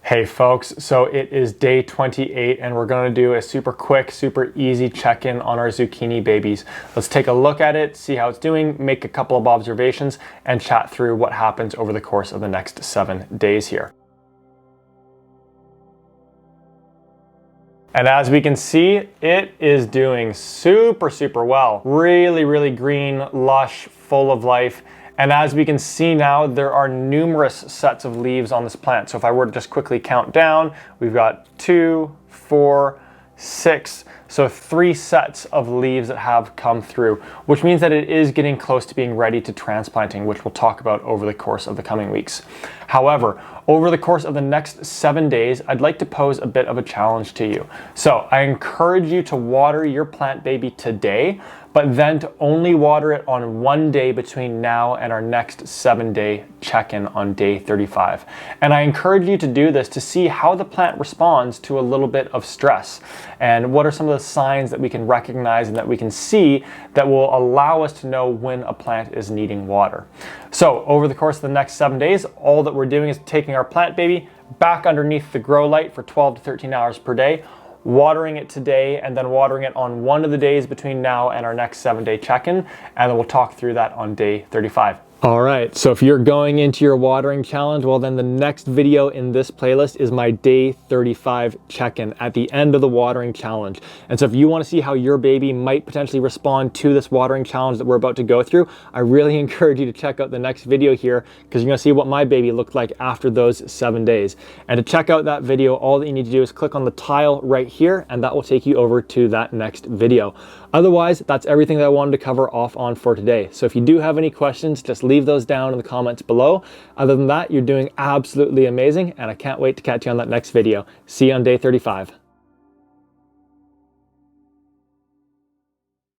Hey folks, so it is day 28 and we're going to do a super quick, super easy check-in on our zucchini babies. Let's take a look at it, see how it's doing, make a couple of observations, and chat through what happens over the course of the next 7 days here. And as we can see, it is doing super well. Really green, lush, full of life. And as we can see now, there are numerous sets of leaves on this plant. So if I were to just quickly count down, we've got 2, 4, 6. So 3 sets of leaves that have come through, which means that it is getting close to being ready to transplanting, which we'll talk about over the course of the coming weeks. However, over the course of the next 7 days, I'd like to pose a bit of a challenge to you. So I encourage you to water your plant baby today, but then to only water it on 1 day between now and our next 7-day check-in on day 35. And I encourage you to do this to see how the plant responds to a little bit of stress, and what are some of the signs that we can recognize and that we can see that will allow us to know when a plant is needing water. So over the course of the next 7 days, all that we're doing is taking our plant baby back underneath the grow light for 12 to 13 hours per day, watering it today, and then watering it on one of the days between now and our next 7-day check-in, and then we'll talk through that on day 35. All right, so if you're going into your watering challenge, well then the next video in this playlist is my day 35 check-in at the end of the watering challenge. And so if you want to see how your baby might potentially respond to this watering challenge that we're about to go through, I really encourage you to check out the next video here, because you're going to see what my baby looked like after those 7 days. And to check out that video, all that you need to do is click on the tile right here, and that will take you over to that next video. Otherwise, that's everything that I wanted to cover off on for today. So if you do have any questions, just leave those down in the comments below. Other than that, you're doing absolutely amazing, and I can't wait to catch you on that next video. See you on day 35.